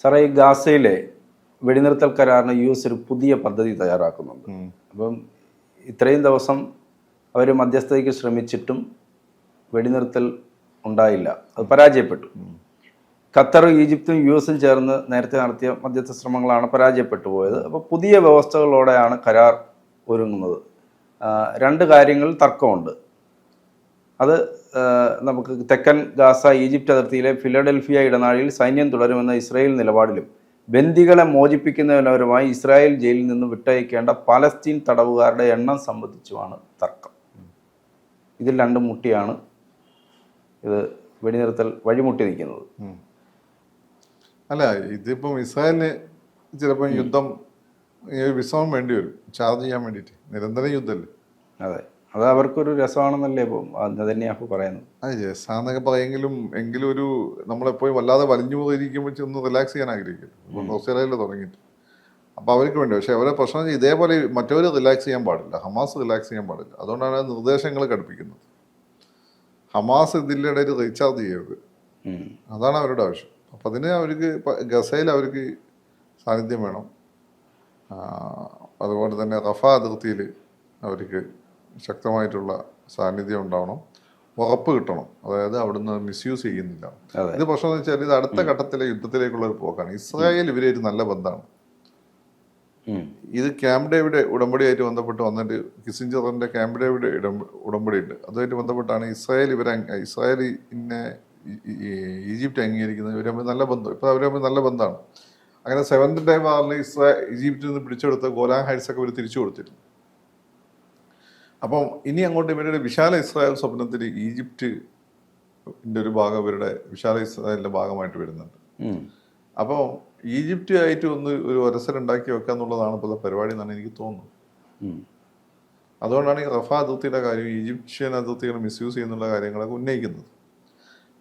സാറേ, ഈ ഗാസയിലെ വെടിനിർത്തൽ കരാറിന് US ഒരു പുതിയ പദ്ധതി തയ്യാറാക്കുന്നുണ്ട്. അപ്പം ഇത്രയും ദിവസം അവർ മധ്യസ്ഥതയ്ക്ക് ശ്രമിച്ചിട്ടും വെടിനിർത്തൽ ഉണ്ടായില്ല, അത് പരാജയപ്പെട്ടു. ഖത്തറും ഈജിപ്തും US ചേർന്ന് നേരത്തെ നടത്തിയ മധ്യസ്ഥ ശ്രമങ്ങളാണ് പരാജയപ്പെട്ടു പോയത്. അപ്പോൾ പുതിയ വ്യവസ്ഥകളോടെയാണ് കരാർ ഒരുങ്ങുന്നത്. രണ്ട് കാര്യങ്ങളിൽ തർക്കമുണ്ട്. അത് നമുക്ക് തെക്കൻ ഗാസ ഈജിപ്റ്റ് അതിർത്തിയിലെ ഫിലഡൽഫിയ ഇടനാഴിയിൽ സൈന്യം തുടരുമെന്ന ഇസ്രായേൽ നിലപാടിലും ബന്ദികളെ മോചിപ്പിക്കുന്നതിനുപരമായി ഇസ്രായേൽ ജയിലിൽ നിന്ന് വിട്ടയക്കേണ്ട പാലസ്തീൻ തടവുകാരുടെ എണ്ണം സംബന്ധിച്ചുമാണ് തർക്കം. ഇതിൽ രണ്ടും മുട്ടിയാണ് ഇത് വെടിനിർത്തൽ വഴിമുട്ടി നിൽക്കുന്നത്. അല്ല, ഇതിപ്പം ഇസ്രായേലിന് ചിലപ്പോൾ യുദ്ധം വിശ്രമം വേണ്ടി വരും, ചാർജ് ചെയ്യാൻ വേണ്ടിയിട്ട്. നിരന്തരം യുദ്ധമല്ലേ. അതെ, അത് അവർക്കൊരു രസമാണെന്നല്ലേ ഇപ്പം നെതന്യാഹു പറയുന്നത്. അത് രസമാണെന്നൊക്കെ പറയെങ്കിലും ഒരു നമ്മളെപ്പോഴും വല്ലാതെ വലിഞ്ഞു പോയിരിക്കുമ്പോൾ ഒന്ന് റിലാക്സ് ചെയ്യാൻ ആഗ്രഹിക്കും. ഓസ്ട്രേലിയയിൽ തുടങ്ങിയിട്ട് അപ്പോൾ അവർക്ക് വേണ്ടി. പക്ഷേ അവരെ പ്രശ്നം ഇതേപോലെ മറ്റവർ റിലാക്സ് ചെയ്യാൻ പാടില്ല, ഹമാസ് റിലാക്സ് ചെയ്യാൻ പാടില്ല. അതുകൊണ്ടാണ് നിർദ്ദേശങ്ങൾ ഘടിപ്പിക്കുന്നത്. ഹമാസ് ഇതിൻ്റെ ഇടയിൽ റീചാർജ് ചെയ്യരുത്, അതാണ് അവരുടെ ആവശ്യം. അപ്പം അതിന് അവർക്ക് ഗസയിൽ അവർക്ക് സാന്നിധ്യം വേണം. അതുപോലെ തന്നെ റഫ അതിർത്തിയിൽ അവർക്ക് ശക്തമായിട്ടുള്ള സാന്നിധ്യം ഉണ്ടാവണം, ഉറപ്പ് കിട്ടണം. അതായത് അവിടുന്ന് മിസ്യൂസ് ചെയ്യുന്നില്ല. ഇത് പ്രശ്നം എന്ന് വെച്ചാൽ ഇത് അടുത്ത ഘട്ടത്തിലെ യുദ്ധത്തിലേക്കുള്ള ഒരു പോക്കാണ്. ഇസ്രായേൽ ഇവരായിട്ട് നല്ല ബന്ധമാണ്. ഇത് ക്യാമ്പ് ഡേവിഡ് ഉടമ്പടിയായിട്ട് ബന്ധപ്പെട്ട് വന്നിട്ട് കിസിഞ്ചറിന്റെ ക്യാമ്പ് ഡേവിഡ് ഉടമ്പടി ഉണ്ട്. അതുമായിട്ട് ബന്ധപ്പെട്ടാണ് ഇസ്രായേൽ ഇന്നെ ഈജിപ്റ്റ് അംഗീകരിക്കുന്നത്. ഇവർ തമ്മിൽ നല്ല ബന്ധം, ഇപ്പം അവർ തമ്മിൽ നല്ല ബന്ധമാണ്. അങ്ങനെ 7th ഡേ വാറിൽ ഈജിപ്തിൽ നിന്ന് പിടിച്ചെടുത്ത ഗോലാൻ ഹൈറ്റ്സ് ഒക്കെ ഇവർ തിരിച്ചു കൊടുത്തിരുന്നു. അപ്പം ഇനി അങ്ങോട്ട് ഇവരുടെ വിശാല ഇസ്രായേൽ സ്വപ്നത്തിൽ ഈജിപ്തിൻ്റെ ഒരു ഭാഗം ഇവരുടെ വിശാല ഇസ്രായേലിൻ്റെ ഭാഗമായിട്ട് വരുന്നുണ്ട്. അപ്പോൾ ഈജിപ്തുമായിട്ട് ഒരു ഒരസലുണ്ടാക്കി വെക്കുക എന്നുള്ളതാണ് ഇപ്പോഴത്തെ പരിപാടി എന്നാണ് എനിക്ക് തോന്നുന്നത്. അതുകൊണ്ടാണ് ഈ റഫ അതിർത്തിയുടെ കാര്യം, ഈജിപ്ഷ്യൻ അതിർത്തികൾ മിസ്യൂസ് ചെയ്യുന്നുള്ള കാര്യങ്ങളൊക്കെ ഉന്നയിക്കുന്നത്.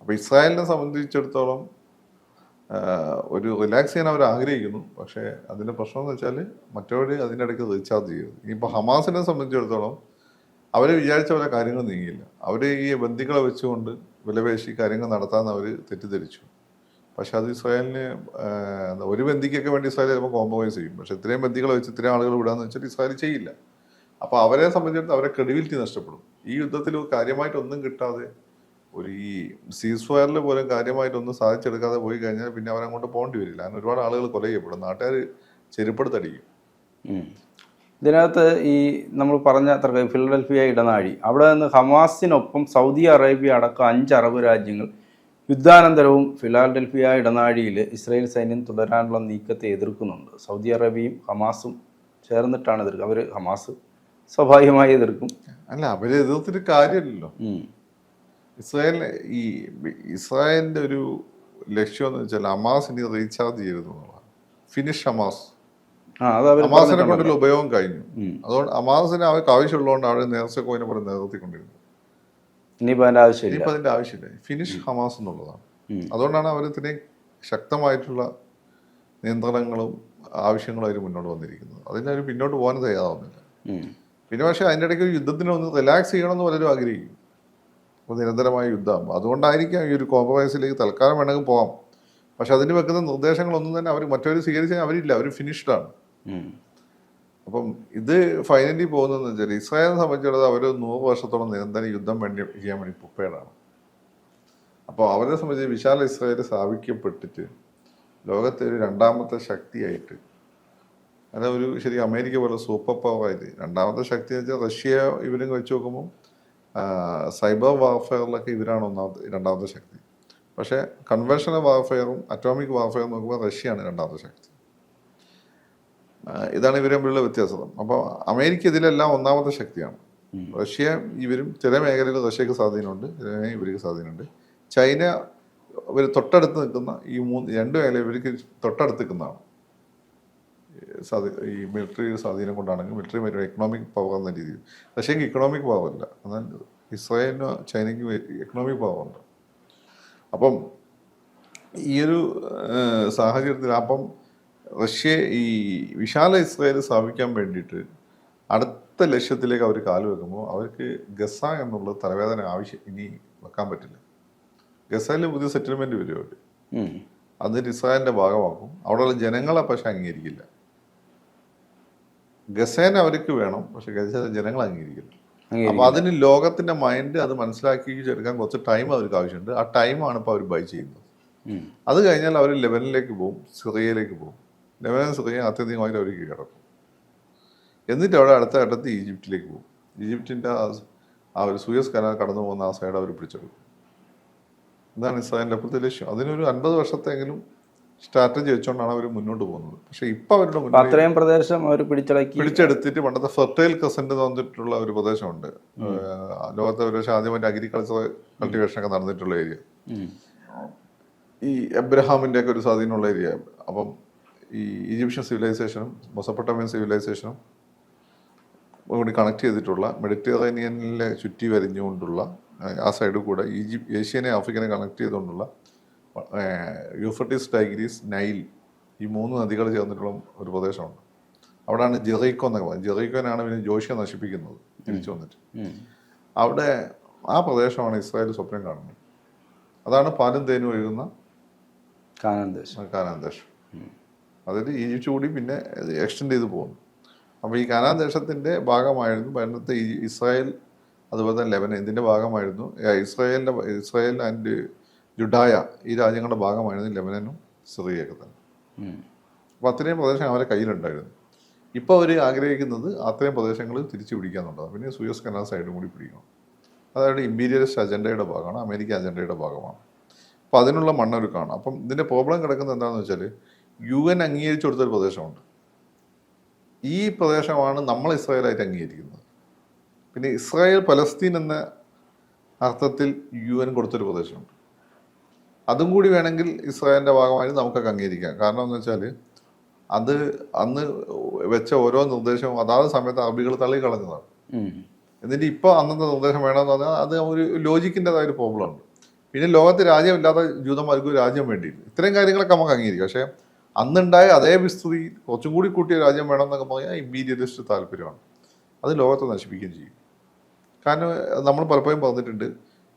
അപ്പോൾ ഇസ്രായേലിനെ സംബന്ധിച്ചിടത്തോളം ഒരു റിലാക്സ് ചെയ്യാൻ അവർ ആഗ്രഹിക്കുന്നു. പക്ഷേ അതിൻ്റെ പ്രശ്നം എന്ന് വെച്ചാൽ മറ്റവർ അതിൻ്റെ ഇടയ്ക്ക് റീചാർജ് ചെയ്യരുത്. ഇനിയിപ്പോൾ ഹമാസിനെ സംബന്ധിച്ചിടത്തോളം അവർ വിചാരിച്ച പോലെ കാര്യങ്ങൾ നീങ്ങിയില്ല. അവർ ഈ ബന്ദികളെ വെച്ചുകൊണ്ട് വിലപേശി കാര്യങ്ങൾ നടത്താമെന്ന് അവർ തെറ്റിദ്ധരിച്ചു. പക്ഷെ അത് ഇസ്രായേലിന് ഒരു ബന്ദിക്കൊക്കെ വേണ്ടി ഇസ്രായേൽ ചിലപ്പോൾ കോംപ്രമൈസ് ചെയ്യും. പക്ഷെ ഇത്രയും ബന്ദികളെ വെച്ച് ഇത്രയും ആളുകൾ വിടാന്ന് വെച്ചാൽ ഇസ്രായേൽ ചെയ്യില്ല. അപ്പോൾ അവരെ സംബന്ധിച്ചിടത്തോളം അവരെ ക്രെഡിബിലിറ്റി നഷ്ടപ്പെടും. ഈ യുദ്ധത്തിൽ കാര്യമായിട്ടൊന്നും കിട്ടാതെ ഈ സീസ്ഫയറിൽ പോലും കാര്യമായിട്ടൊന്നും സാധിച്ചെടുക്കാതെ പോയി കഴിഞ്ഞാൽ പിന്നെ അവരങ്ങോട്ട് പോകേണ്ടി വരില്ല. അങ്ങനെ ഒരുപാട് ആളുകൾ കൊല ചെയ്യപ്പെടും, നാട്ടുകാർ ചെരുപ്പെടുത്തടിക്കും. ഇതിനകത്ത് ഈ നമ്മൾ പറഞ്ഞ ഫിലഡൽഫിയ ഇടനാഴി, അവിടെ നിന്ന് ഹമാസിനൊപ്പം സൗദി അറേബ്യ അടക്കം 5 അറബ് രാജ്യങ്ങൾ യുദ്ധാനന്തരവും ഫിലാഡൽഫിയ ഇടനാഴിയിൽ ഇസ്രായേൽ സൈന്യം തുടരാനുള്ള നീക്കത്തെ എതിർക്കുന്നുണ്ട്. സൗദി അറേബ്യയും ഹമാസും ചേർന്നിട്ടാണ് എതിർക്കുക. അവർ ഹമാസ് സ്വാഭാവികമായി എതിർക്കും. അല്ല, അവരെ എതിർത്തിട്ട് കാര്യമില്ലല്ലോ. ഇസ്രായേലിന്റെ ഒരു ലക്ഷ്യം എന്ന് വെച്ചാൽ ഹമാസിനെ റീചാർജ് ചെയ്യരുത് എന്നുള്ളതാണ്. Finish Hamas. ഹമാസിനെ കൊണ്ടുള്ള ഉപയോഗം കഴിഞ്ഞു. അതുകൊണ്ട് ഹമാസിന് അവർക്ക് ആവശ്യമുള്ളതുകൊണ്ട് അവർ നേരത്തെ കോയിനെ പോലെ നിലനിർത്തിക്കൊണ്ടിരുന്നത്. ഇനിയിപ്പോൾ അതിന്റെ ആവശ്യമില്ല. ഫിനിഷ് ഹമാസ് എന്നുള്ളതാണ്. അതുകൊണ്ടാണ് അവർ ഇത്രയും ശക്തമായിട്ടുള്ള നിയന്ത്രണങ്ങളും ആവശ്യങ്ങളും അവർ മുന്നോട്ട് വന്നിരിക്കുന്നത്. അതിന് അവർ പിന്നോട്ട് പോകാൻ തയ്യാറാവുന്നില്ല. പിന്നെ പക്ഷേ അതിൻ്റെ ഇടയ്ക്ക് യുദ്ധത്തിന് ഒന്ന് റിലാക്സ് ചെയ്യണമെന്ന് പലരും ആഗ്രഹിക്കും. അപ്പോൾ നിരന്തരമായ യുദ്ധമാകുമ്പോൾ അതുകൊണ്ടായിരിക്കാം ഈ ഒരു കോംപ്രമൈസിലേക്ക് തൽക്കാലം വേണമെങ്കിൽ പോകാം. പക്ഷെ അതിന് വെക്കുന്ന നിർദ്ദേശങ്ങളൊന്നും തന്നെ അവർ മറ്റവർ സ്വീകരിച്ചാൽ അവരില്ല, അവർ ഫിനിഷ്ഡാണ്. അപ്പം ഇത് ഫൈനലി പോകുന്നതെന്ന് വെച്ചാൽ ഇസ്രായേലിനെ സംബന്ധിച്ചിടത്തോളം അവർ 100 വർഷത്തോളം നിരന്തരം യുദ്ധം ചെയ്യാൻ വേണ്ടി പ്രിപ്പയർഡാണ്. അപ്പോൾ അവരെ സംബന്ധിച്ച് വിശാല ഇസ്രായേൽ സ്ഥാപിക്കപ്പെട്ടിട്ട് ലോകത്തെ ഒരു 2ാമത്തെ ശക്തിയായിട്ട്, അതായത് ശരി അമേരിക്ക പോലെ സൂപ്പർ പവറായിട്ട് 2ാമത്തെ ശക്തി എന്ന് വെച്ചാൽ റഷ്യ ഇവരും വെച്ച് നോക്കുമ്പോൾ സൈബർ വാർഫെയറിലൊക്കെ ഇവരാണ് 2ാമത്തെ ശക്തി. പക്ഷേ കൺവെൻഷണൽ വാർഫെയറും അറ്റോമിക് വാർഫെയറും നോക്കുമ്പോൾ റഷ്യയാണ് 2ാമത്തെ ശക്തി. ഇതാണ് ഇവർ തമ്മിലുള്ള വ്യത്യാസം. അപ്പോൾ അമേരിക്ക ഇതിലെല്ലാം 1ാമത്തെ ശക്തിയാണ്. റഷ്യ ഇവരും ചില മേഖലയിൽ റഷ്യക്ക് സ്വാധീനമുണ്ട്, ഇവർക്ക് സ്വാധീനമുണ്ട്. ചൈന ഇവർ തൊട്ടടുത്ത് നിൽക്കുന്ന ഈ 2 മേഖല ഇവർക്ക് തൊട്ടടുത്ത് നിൽക്കുന്നതാണ്. ഈ മിലിറ്ററി സ്വാധീനം കൊണ്ടാണെങ്കിൽ മിലിറ്ററി വരും, എക്കണോമിക് പവർ എന്ന രീതിയിൽ. റഷ്യക്ക് ഇക്കണോമിക് പവർ ഇല്ല, എന്നാൽ ഇസ്രായേലിനോ ചൈനയ്ക്കും എക്കണോമിക് പവറുണ്ട്. അപ്പം ഈ ഒരു സാഹചര്യത്തിൽ അപ്പം റഷ്യ ഈ വിശാല ഇസ്രായേൽ സ്ഥാപിക്കാൻ വേണ്ടിയിട്ട് അടുത്ത ലക്ഷ്യത്തിലേക്ക് അവർ കാലുവെക്കുമ്പോൾ അവർക്ക് ഗസ എന്നുള്ള തലവേദന ഇനി വെക്കാൻ പറ്റില്ല. ഗസയിൽ പുതിയ സെറ്റിൽമെൻറ്റ് വരും അവർ. അതിന് ഇസ്രായേലിന്റെ ഭാഗമാക്കും. അവിടെയുള്ള ജനങ്ങളെ പക്ഷെ അംഗീകരിക്കില്ല. ഗസേന അവർക്ക് വേണം, പക്ഷെ ജനങ്ങൾ അംഗീകരിക്കില്ല. അപ്പൊ അതിന് ലോകത്തിന്റെ മൈൻഡ് അത് മനസ്സിലാക്കി എടുക്കാൻ കുറച്ച് ടൈം അവർക്ക് ആവശ്യമുണ്ട്. ആ ടൈമാണ് ഇപ്പോൾ അവർ ബൈ ചെയ്യുന്നത്. അത് കഴിഞ്ഞാൽ അവർ ലെബനനിലേക്ക് പോകും, സിറിയയിലേക്ക് പോകും. ലെബനൻ സിറിയ അത്യധികമായിട്ട് അവർ കീഴടക്കും. എന്നിട്ട് അവിടെ അടുത്ത ഘട്ടത്തിൽ ഈജിപ്തിലേക്ക് പോകും. ഈജിപ്തിന്റെ ആ ഒരു സൂയസ് കനാൽ കടന്നു പോകുന്ന ആ സൈഡ് അവർ പിടിച്ചെടുക്കും. ഇതാണ് ഇസ്രായേലിന്റെ അപ്പോഴത്തെ ലക്ഷ്യം. അതിനൊരു 50 വർഷത്തെങ്കിലും സ്ട്രാറ്റജി വെച്ചുകൊണ്ടാണ് അവർ മുന്നോട്ട് പോകുന്നത്. പക്ഷെ ഇപ്പൊ അവരുടെ അത്രയും പ്രദേശം അവർ പിടിച്ചെടുത്തിട്ട് പണ്ടത്തെ ഫെർട്ടൈൽ ക്രസന്റ് എന്ന് പറഞ്ഞിട്ടുള്ള ഒരു പ്രദേശമുണ്ട്. ലോകത്തെ ഒരു ആദ്യമായിട്ട് അഗ്രികൾച്ചർ കൾട്ടിവേഷൻ ഒക്കെ നടന്നിട്ടുള്ള ഏരിയ. ഈ എബ്രഹാമിന്റെ ഒക്കെ ഒരു സ്വാധീനമുള്ള ഏരിയ. അപ്പം ഈ ഈജിപ്ഷ്യൻ സിവിലൈസേഷനും മൊസപ്പൊട്ടേമിയൻ സിവിലൈസേഷനും കൂടി കണക്ട് ചെയ്തിട്ടുള്ള മെഡിറ്ററേനിയനിലെ ചുറ്റി വരിഞ്ഞുകൊണ്ടുള്ള ആ സൈഡിൽ കൂടെ ഏഷ്യനെ ആഫ്രിക്കനെ കണക്ട് ചെയ്തുകൊണ്ടുള്ള യൂഫ്രട്ടീസ്, ടൈഗ്രീസ്, നൈൽ ഈ 3 നദികൾ ചേർന്നിട്ടുള്ള ഒരു പ്രദേശമുണ്ട്. അവിടെയാണ് ജെറീക്കോ എന്നൊക്കെ പറയുന്നത്. ജെറീക്കോനാണ് പിന്നെ ജോഷിയ നശിപ്പിക്കുന്നത് തിരിച്ചു വന്നിട്ട്. അവിടെ ആ പ്രദേശമാണ് ഇസ്രായേൽ സ്വപ്നം കാണുന്നത്. അതാണ് പാലും തേനും ഒഴുകുന്ന കാനാൻ ദേശം. അതായത് ഈജിപ്റ്റ് കൂടി പിന്നെ എക്സ്റ്റെൻഡ് ചെയ്ത് പോകുന്നു. അപ്പോൾ ഈ കാനാൻ ദേശത്തിൻ്റെ ഭാഗമായിരുന്നു പണ്ടത്തെ ഇസ്രായേൽ, അതുപോലെ തന്നെ ലെബനൻ ഇതിൻ്റെ ഭാഗമായിരുന്നു. ഇസ്രായേൽ ആൻഡ് ജുഡായ ഈ രാജ്യങ്ങളുടെ ഭാഗമായിരുന്നു ലെബനനും സിറിയയൊക്കെ തന്നെ. അപ്പോൾ അത്രയും പ്രദേശം അവരെ കയ്യിലുണ്ടായിരുന്നു. ഇപ്പോൾ അവർ ആഗ്രഹിക്കുന്നത് അത്രയും പ്രദേശങ്ങൾ തിരിച്ചു പിടിക്കാന്നുള്ളതാണ്. പിന്നെ സൂയസ് കനാൽ സൈഡും കൂടി പിടിക്കണം. അതായത് ഇമ്പീരിയലിസ്റ്റ് അജണ്ടയുടെ ഭാഗമാണ്, അമേരിക്കൻ അജണ്ടയുടെ ഭാഗമാണ്. അപ്പോൾ അതിനുള്ള മണ്ണൊരുക്കാണ്. അപ്പം ഇതിൻ്റെ പ്രോബ്ലം കിടക്കുന്നത് എന്താണെന്ന് വെച്ചാൽ UN അംഗീകരിച്ചു കൊടുത്തൊരു പ്രദേശമുണ്ട്. ഈ പ്രദേശമാണ് നമ്മൾ ഇസ്രായേലായിട്ട് അംഗീകരിക്കുന്നത്. പിന്നെ ഇസ്രായേൽ പലസ്തീൻ എന്ന അർത്ഥത്തിൽ UN കൊടുത്തൊരു പ്രദേശമുണ്ട്. അതും കൂടി വേണമെങ്കിൽ ഇസ്രായേലിൻ്റെ ഭാഗമായി നമുക്കൊക്കെ അംഗീകരിക്കാം. കാരണം എന്ന് വെച്ചാൽ അത് അന്ന് വെച്ച ഓരോ നിർദ്ദേശവും അതാത് സമയത്ത് അറബികൾ തള്ളിക്കളഞ്ഞതാണ്. എന്നിട്ട് ഇപ്പോൾ അന്നത്തെ നിർദ്ദേശം വേണമെന്ന് പറഞ്ഞാൽ അത് ഒരു ലോജിക്കിൻ്റെതായ ഒരു പ്രോബ്ലം ഉണ്ട്. പിന്നെ ലോകത്ത് രാജ്യമില്ലാത്ത ജൂതന്മാർക്ക് രാജ്യം വേണ്ടിയില്ല. ഇത്രയും കാര്യങ്ങളൊക്കെ നമുക്ക് അംഗീകരിക്കാം. പക്ഷേ അന്നുണ്ടായ അതേ വിസ്തൃതി കുറച്ചും കൂടി കൂട്ടിയ രാജ്യം വേണമെന്നൊക്കെ പറഞ്ഞാൽ ഇമ്പീരിയലിസ്റ്റ് താല്പര്യമാണ്. അത് ലോകത്തെ നശിപ്പിക്കുകയും ചെയ്യും. കാരണം നമ്മൾ പലപ്പോഴും പറഞ്ഞിട്ടുണ്ട്,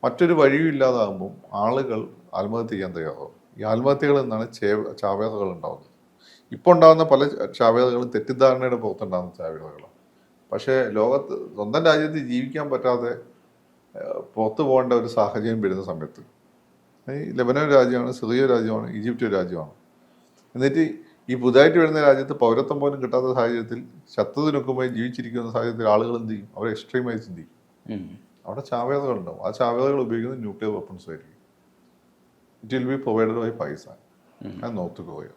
മറ്റൊരു വഴിയും ഇല്ലാതാകുമ്പം ആളുകൾ ആത്മഹത്യ ചെയ്യാൻ തയ്യാറാവും. ഈ ആത്മഹത്യകളിൽ നിന്നാണ് ചാവേറുകൾ ഉണ്ടാകുന്നത്. ഇപ്പോൾ ഉണ്ടാകുന്ന പല ചാവേറുകളും തെറ്റിദ്ധാരണയുടെ പുറത്തുണ്ടാകുന്ന ചാവേറുകളാണ്. പക്ഷേ ലോകത്ത് സ്വന്തം രാജ്യത്ത് ജീവിക്കാൻ പറ്റാതെ പുറത്തു പോകേണ്ട ഒരു സാഹചര്യം വരുന്ന സമയത്ത് ഈ ലെബനൻ രാജ്യമാണ്, സിറിയ രാജ്യമാണ്, ഈജിപ്റ്റ് രാജ്യമാണ്. എന്നിട്ട് ഈ പുതുതായിട്ട് വരുന്ന രാജ്യത്ത് പൗരത്വം പോലും കിട്ടാത്ത സാഹചര്യത്തിൽ ശത്രുതിനൊക്കുമ്പോൾ ജീവിച്ചിരിക്കുന്ന സാഹചര്യത്തിൽ ആളുകൾ എന്ത് ചെയ്യും? അവർ എക്സ്ട്രീമായി ചിന്തിക്കും. അവിടെ ചാവേറുകൾ ഉണ്ടാവും. ആ ചാവേറുകൾ ഉപയോഗിക്കുന്നത് ന്യൂക്ലിയർ വെപ്പൺസ് ആയിരിക്കും. It will be provided by Pakistan and North Korea.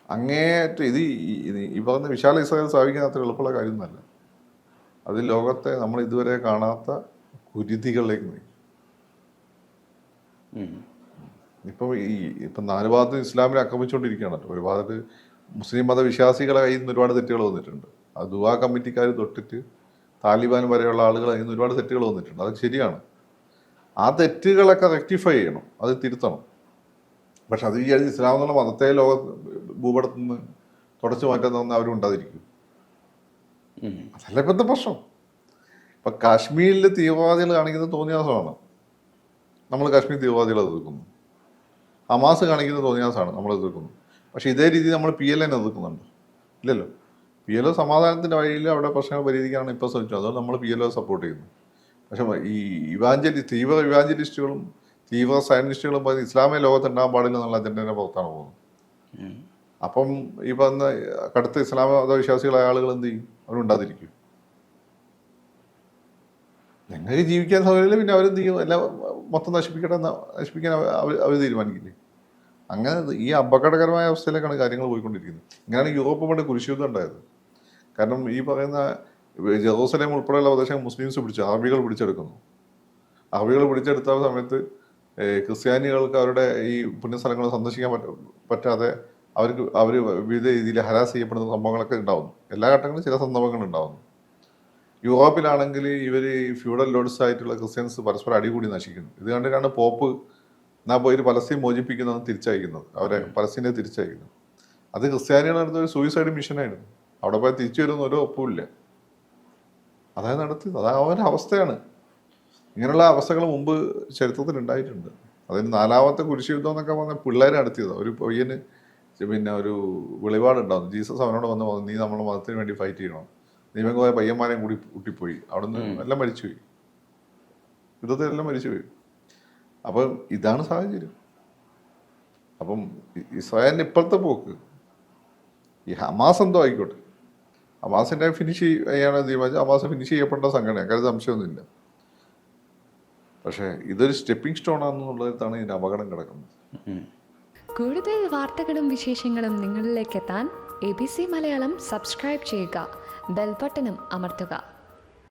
അങ്ങേയറ്റം ഈ പറഞ്ഞ വിശാല ഇസ്രായേൽ സ്ഥാപിക്കാൻ അത്ര എളുപ്പമുള്ള കാര്യമൊന്നുമല്ല. അത് ലോകത്തെ നമ്മൾ ഇതുവരെ കാണാത്ത കുരുതികളിലേക്ക് നയിക്കും. ഇപ്പം 4 ഭാഗത്തും ഇസ്ലാമിനെ ആക്രമിച്ചുകൊണ്ടിരിക്കുകയാണല്ലോ. ഒരു ഭാഗത്ത് മുസ്ലിം മതവിശ്വാസികളെ കയ്യിൽ നിന്ന് ഒരുപാട് തെറ്റുകൾ വന്നിട്ടുണ്ട്. അത് ദുആ കമ്മിറ്റിക്കാർ തൊട്ടിട്ട് താലിബാൻ വരെയുള്ള ആളുകളെ കയ്യിൽ നിന്ന് ഒരുപാട് തെറ്റുകൾ വന്നിട്ടുണ്ട്. അത് ശരിയാണ്. ആ തെറ്റുകളൊക്കെ റെക്ടിഫൈ ചെയ്യണം, അത് തിരുത്തണം. പക്ഷെ അത് വിചാരിച്ച് ഇസ്ലാം എന്നുള്ള മതത്തെ ലോക ഭൂപടത്തിൽ നിന്ന് തുടച്ചു മാറ്റാൻ അവരും ഉണ്ടാതിരിക്കും. അതല്ല ഇപ്പോഴത്തെ പ്രശ്നം. ഇപ്പം കാശ്മീരിൽ തീവ്രവാദികൾ കാണിക്കുന്നത് തോന്നിയാസമാണ്, നമ്മൾ കാശ്മീർ തീവ്രവാദികളെ എതിർക്കുന്നു. ഹമാസ് കാണിക്കുന്നത് തോന്നിയാസാണ്, നമ്മൾ എതിർക്കുന്നു. പക്ഷേ ഇതേ രീതി നമ്മൾ PLN എതിർക്കുന്നുണ്ട്? ഇല്ലല്ലോ. PLO സമാധാനത്തിൻ്റെ വഴിയിൽ അവിടെ പ്രശ്നങ്ങൾ പരിഹരിക്കാനാണ് ഇപ്പോൾ ശ്രമിച്ചത്. അതുകൊണ്ട് നമ്മൾ PLO സപ്പോർട്ട് ചെയ്യുന്നു. പക്ഷെ ഈ തീവ്ര ഇവാഞ്ചലിസ്റ്റുകളും തീവ്ര സയനിസ്റ്റുകളും പറഞ്ഞ് ഇസ്ലാമിക ലോകത്ത് ഉണ്ടാകാൻ പാടില്ല എന്നുള്ള അജണ്ടേൻ്റെ പുറത്താണ് പോകുന്നത്. അപ്പം ഈ പറഞ്ഞ കടുത്ത ഇസ്ലാമ മതവിശ്വാസികളായ ആളുകൾ എന്ത് ചെയ്യും? അവരുണ്ടാതിരിക്കും. ഞങ്ങൾക്ക് ജീവിക്കാൻ സൗകര്യമില്ല, പിന്നെ അവരെന്ത് ചെയ്യും? എല്ലാം മൊത്തം നശിപ്പിക്കാൻ അവർ തീരുമാനിക്കില്ലേ? അങ്ങനെ ഈ അപകടകരമായ അവസ്ഥയിലേക്കാണ് കാര്യങ്ങൾ പോയിക്കൊണ്ടിരിക്കുന്നത്. ഇങ്ങനെയാണ് യൂറോപ്പ് പണ്ട് കുരിശുയുദ്ധം ഉണ്ടായത്. കാരണം ഈ പറയുന്ന ജെറൂസലേം ഉൾപ്പെടെയുള്ള പ്രദേശം മുസ്ലിംസ് അറബികൾ പിടിച്ചെടുക്കുന്നു. അറബികൾ പിടിച്ചെടുത്ത സമയത്ത് ക്രിസ്ത്യാനികൾക്ക് അവരുടെ ഈ പുണ്യസ്ഥലങ്ങൾ സന്ദർശിക്കാൻ പറ്റാതെ അവർ വിവിധ രീതിയിൽ ഹരാസ് ചെയ്യപ്പെടുന്ന സംഭവങ്ങളൊക്കെ ഉണ്ടാവുന്നു. എല്ലാ ഘട്ടങ്ങളിലും ചില സന്ദർഭങ്ങൾ ഉണ്ടാവുന്നു. യൂറോപ്പിലാണെങ്കിൽ ഇവർ ഫ്യൂഡൽ ലോഡ്സ് ആയിട്ടുള്ള ക്രിസ്ത്യൻസ് പരസ്പരം അടികൂടി നശിക്കുന്നു. ഇത് കണ്ടിട്ടാണ് പോപ്പ് പോയി പലസ്തീൻ മോചിപ്പിക്കുന്നതെന്ന് തിരിച്ചയക്കുന്നത്, അവരെ പലസ്തീനെ തിരിച്ചയക്കുന്നത്. അത് ക്രിസ്ത്യാനികളുടെ അടുത്ത് ഒരു സൂയിസൈഡ് മിഷനായിരുന്നു. അവിടെ പോയി തിരിച്ചു വരുന്ന ഒരു ഒപ്പുമില്ല. അതായത് നടത്തിയത്. അതാ അവരുടെ അവസ്ഥയാണ്. ഇങ്ങനെയുള്ള അവസ്ഥകൾ മുമ്പ് ചരിത്രത്തിൽ ഉണ്ടായിട്ടുണ്ട്. അതിന് 4ാമത്തെ കുരിശുയുദ്ധം എന്നൊക്കെ പറഞ്ഞാൽ പിള്ളേരെ നടത്തിയത്. ഒരു പയ്യന് പിന്നെ ഒരു വെളിപാടുണ്ടാവും. ജീസസ് അവനോട് വന്ന് പറഞ്ഞു, നീ നമ്മളെ മതത്തിന് വേണ്ടി ഫൈറ്റ് ചെയ്യണം. നീമക്ക് പോയ പയ്യന്മാരെയും കൂടി കൂട്ടിപ്പോയി. അവിടുന്ന് എല്ലാം മരിച്ചുപോയി, യുദ്ധത്തിലെല്ലാം മരിച്ചുപോയി. അപ്പം ഇതാണ് സാഹചര്യം. അപ്പം ഇസ്രായേലിൻ്റെ ഇപ്പോഴത്തെ പോക്ക്, ഈ ഹമാസ് എന്തോ ആയിക്കോട്ടെ, ഹമാസിനെ ഫിനിഷ് ചെയ്യാനാണ് തീരുമാനിച്ചത്. ഹമാസ് ഫിനിഷ് ചെയ്യപ്പെട്ട സംഘടന, കാര്യം സംശയമൊന്നുമില്ല. പക്ഷേ ഇതൊരു സ്റ്റെപ്പിംഗ് സ്റ്റോൺ ആണെന്നുള്ളതാണ് ഇതിൻ്റെ അപകടം കിടക്കുന്നത്. കൂടുതൽ വാർത്തകളും വിശേഷങ്ങളും നിങ്ങളിലേക്ക് എത്താൻ ABC മലയാളം സബ്സ്ക്രൈബ് ചെയ്യുക, ബെൽ ബട്ടണും അമർത്തുക.